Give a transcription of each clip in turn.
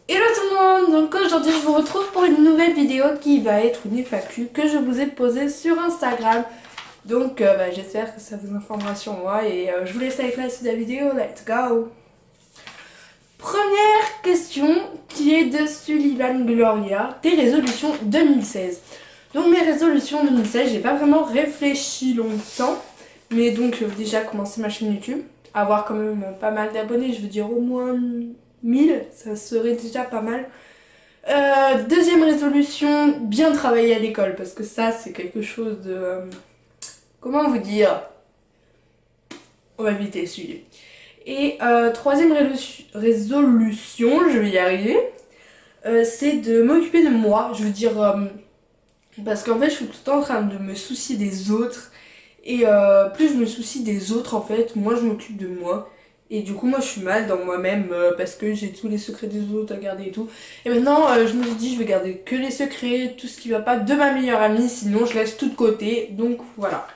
Hello tout le monde, donc aujourd'hui je vous retrouve pour une nouvelle vidéo qui va être une FAQ que je vous ai posée sur Instagram. Donc j'espère que ça vous informera sur moi et je vous laisse avec la suite de la vidéo, let's go. Première question qui est de Sullivan Gloria, des résolutions 2016. Donc mes résolutions 2016, j'ai pas vraiment réfléchi longtemps, mais donc déjà commencer ma chaîne YouTube, avoir quand même pas mal d'abonnés, je veux dire au moins 1000, ça serait déjà pas mal. Deuxième résolution, bien travailler à l'école, parce que ça c'est quelque chose de... comment vous dire? On va éviter le sujet. Et troisième résolution, je vais y arriver, c'est de m'occuper de moi, je veux dire... parce qu'en fait je suis tout le temps en train de me soucier des autres, et plus je me soucie des autres en fait, moins je m'occupe de moi. Et du coup moi je suis mal dans moi-même parce que j'ai tous les secrets des autres à garder et tout. Et maintenant je me suis dit je vais garder que les secrets, tout ce qui va pas de ma meilleure amie, sinon je laisse tout de côté. Donc voilà.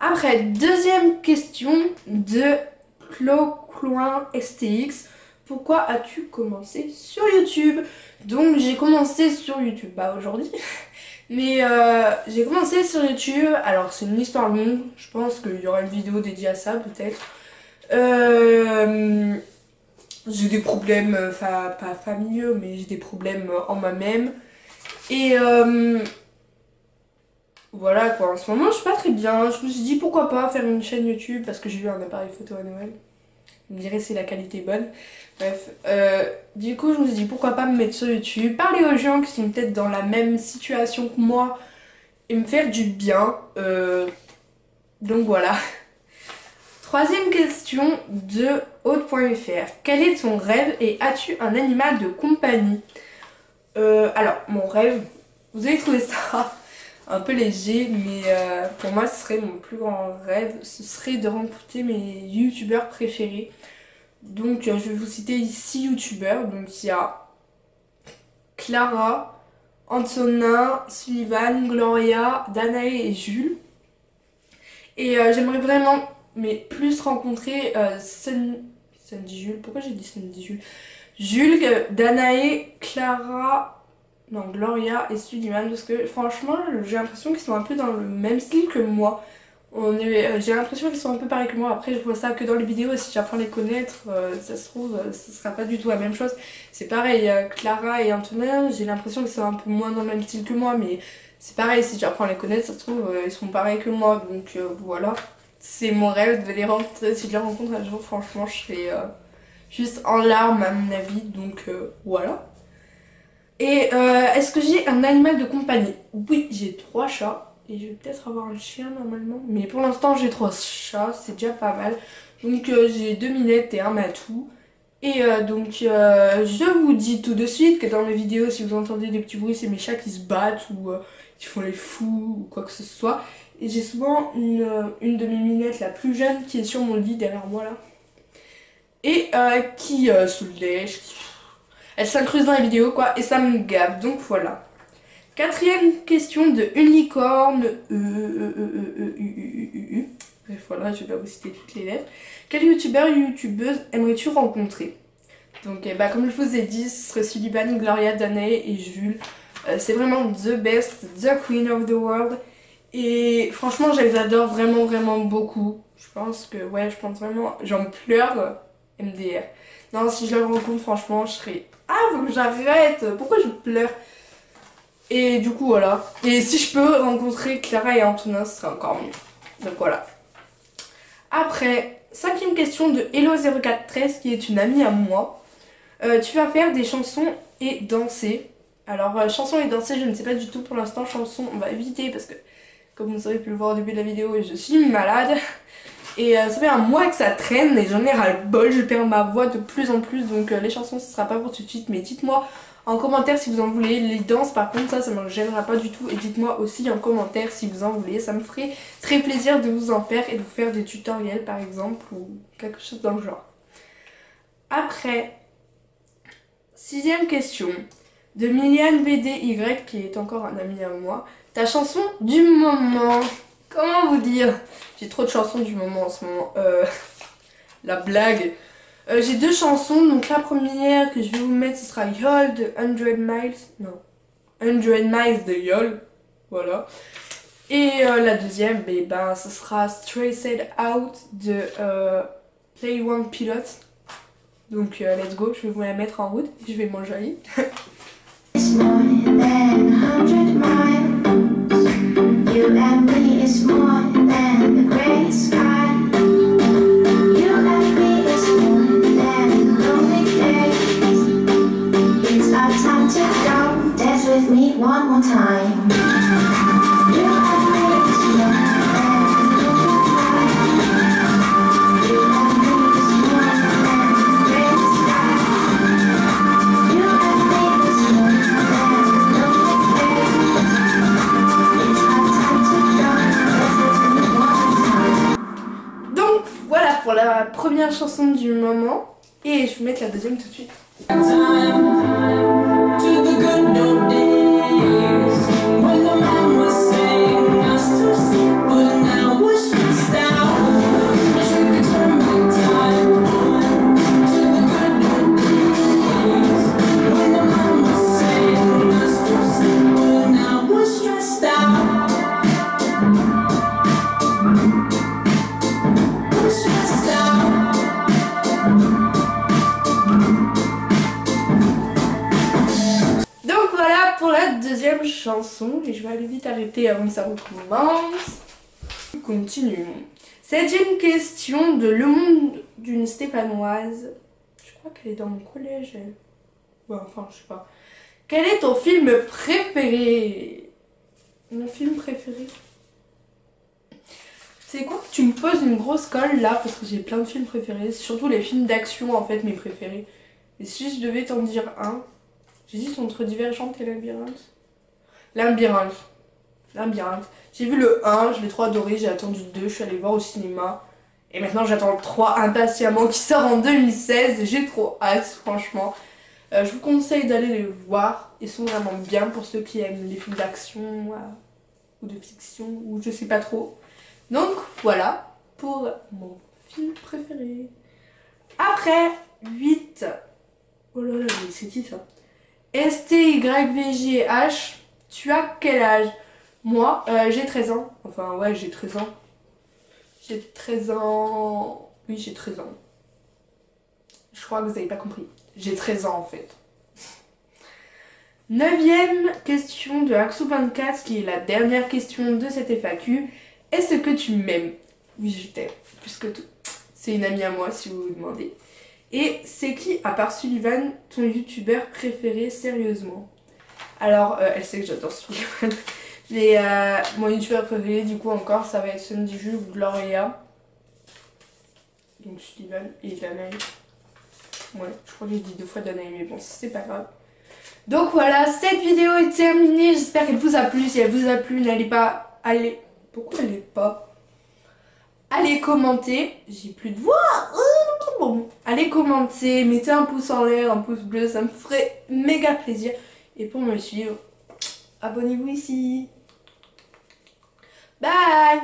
Après, deuxième question de Clocloin STX. Pourquoi as-tu commencé sur YouTube? Donc j'ai commencé sur YouTube aujourd'hui. Mais j'ai commencé sur YouTube, alors c'est une histoire longue, je pense qu'il y aura une vidéo dédiée à ça peut-être. J'ai des problèmes, pas familiaux, mais j'ai des problèmes en moi-même. Et voilà quoi, en ce moment je suis pas très bien. Je me suis dit pourquoi pas faire une chaîne YouTube parce que j'ai eu un appareil photo à Noël. Vous me direz si la qualité est bonne. Bref, du coup je me suis dit pourquoi pas me mettre sur YouTube, parler aux gens qui sont peut-être dans la même situation que moi et me faire du bien. Donc voilà. Troisième question de Haute.fr. Quel est ton rêve et as-tu un animal de compagnie? Alors, mon rêve, vous allez trouver ça un peu léger, mais pour moi, ce serait mon plus grand rêve. Ce serait de rencontrer mes youtubeurs préférés. Donc, je vais vous citer ici youtubeurs. Donc, il y a Clara, Antonin, Sullivan, Gloria, Danae et Jules. Et j'aimerais vraiment... mais plus rencontrer Sandy Jules, pourquoi j'ai dit Sandy Jules? Jules, Danae, Clara, non Gloria et Sullivan, parce que franchement j'ai l'impression qu'ils sont un peu dans le même style que moi. J'ai l'impression qu'ils sont un peu pareils que moi. Après je vois ça que dans les vidéos, si j'apprends à les connaître, ça se trouve ce sera pas du tout la même chose. C'est pareil, Clara et Antonin, j'ai l'impression qu'ils sont un peu moins dans le même style que moi, mais c'est pareil, si j'apprends à les connaître, ça se trouve ils sont pareils que moi, donc voilà. C'est mon rêve de les rencontrer. Si je les rencontre un jour, franchement, je serai juste en larmes à mon avis. Donc voilà. Et est-ce que j'ai un animal de compagnie? Oui, j'ai 3 chats. Et je vais peut-être avoir un chien normalement. Mais pour l'instant, j'ai 3 chats. C'est déjà pas mal. Donc j'ai 2 minettes et un matou. Et donc je vous dis tout de suite que dans mes vidéos, si vous entendez des petits bruits, c'est mes chats qui se battent ou qui font les fous ou quoi que ce soit. Et j'ai souvent une de mes minettes la plus jeune qui est sur mon lit derrière moi là. Et qui se lèche, elle s'incruste dans les vidéos quoi, et ça me gave, donc voilà. Quatrième question de Unicorn. Bref voilà, je vais pas vous citer toutes les lettres. Quel youtubeur ou youtubeuse aimerais-tu rencontrer? Donc comme je vous ai dit, ce serait Sullivan, Gloria, Danae et Jules. C'est vraiment the best, the queen of the world. Et franchement, je les adore vraiment, vraiment beaucoup. Je pense que, ouais, je pense vraiment... J'en pleure, MDR. Non, si je les rencontre, franchement, je serais... Ah, faut que j'arrête! Pourquoi je pleure? Et du coup, voilà. Et si je peux rencontrer Clara et Antonin, ce serait encore mieux. Donc voilà. Après, cinquième question de Hello0413, qui est une amie à moi. Tu vas faire des chansons et danser. Alors, chansons et danser, je ne sais pas du tout pour l'instant. Chansons, on va éviter parce que... Comme vous avez pu le voir au début de la vidéo, je suis malade. Et ça fait un mois que ça traîne et j'en ai ras-le-bol. Je perds ma voix de plus en plus. Donc les chansons, ce sera pas pour tout de suite. Mais dites-moi en commentaire si vous en voulez. Les danses, par contre, ça me gênera pas du tout. Et dites-moi aussi en commentaire si vous en voulez. Ça me ferait très plaisir de vous en faire et de vous faire des tutoriels, par exemple. Ou quelque chose dans le genre. Après, sixième question. De Miliane BDY, qui est encore un ami à moi. Ta chanson du moment. Comment vous dire? J'ai trop de chansons du moment en ce moment. La blague. J'ai deux chansons, donc la première que je vais vous mettre ce sera Yol de 100 Miles, non, 100 Miles de Yol, voilà. Et la deuxième, ce sera Stressed Out de Play One Pilot. Donc let's go, je vais vous la mettre en route et je vais m'enjailler. It's more than 100 miles. You and me is more than the gray sky. You and me is more than lonely days. It's our time to go. Dance with me one more time. You and me is more than lonely days. You and me is more than the gray sky. You and me is more than lonely days. It's our time to go. Dance with me one more time. Donc voilà pour la première chanson du moment. Et je vais vous mettre la deuxième tout de suite. To the good old days when the man was saying us to sleep, but now we're stressed out. Wish we could turn back time to the good old days when the man was saying us to sleep, but now we're stressed out. We're stressed out. Donc voilà pour la deuxième chanson. Et je vais aller vite arrêter avant que ça recommence. Continuons. Septième question de Le Monde d'une Stéphanoise. Je crois qu'elle est dans mon collège, elle. Ouais, enfin, je sais pas. Quel est ton film préféré? Mon film préféré? C'est quoi? Tu me poses une grosse colle là parce que j'ai plein de films préférés. Surtout les films d'action en fait, mes préférés. Et si je devais t'en dire un, j'hésite entre Divergente et Labyrinthe. Labyrinthe. J'ai vu le 1, je l'ai trop adoré, j'ai attendu le 2, je suis allée voir au cinéma. Et maintenant j'attends le 3 impatiemment qui sort en 2016. J'ai trop hâte, franchement. Je vous conseille d'aller les voir. Ils sont vraiment bien pour ceux qui aiment les films d'action ou de fiction ou je sais pas trop. Donc voilà pour mon film préféré. Après 8. Oh là là, mais c'est qui ça? STYVGH, tu as quel âge? Moi, j'ai 13 ans. Enfin, ouais, j'ai 13 ans. J'ai 13 ans. Oui, j'ai 13 ans. Je crois que vous n'avez pas compris. J'ai 13 ans en fait. 9e question de Axou24, qui est la dernière question de cette FAQ. Est-ce que tu m'aimes? Oui, je t'aime. Plus que tout. C'est une amie à moi si vous vous demandez. Et c'est qui, à part Sullivan, ton youtubeur préféré sérieusement? Alors, elle sait que j'adore Sullivan. Mais mon youtubeur préféré, du coup, encore, ça va être Sandy Jules ou Gloria. Donc Sullivan et Danae. Ouais, je crois que j'ai dit 2 fois Danae, mais bon, c'est pas grave. Donc voilà, cette vidéo est terminée. J'espère qu'elle vous a plu. Si elle vous a plu, n'allez pas... Allez... Pourquoi elle n'est pas... Allez commenter. J'ai plus de voix. Bon, allez commenter, mettez un pouce en l'air, un pouce bleu, ça me ferait méga plaisir. Et pour me suivre, abonnez-vous ici. Bye.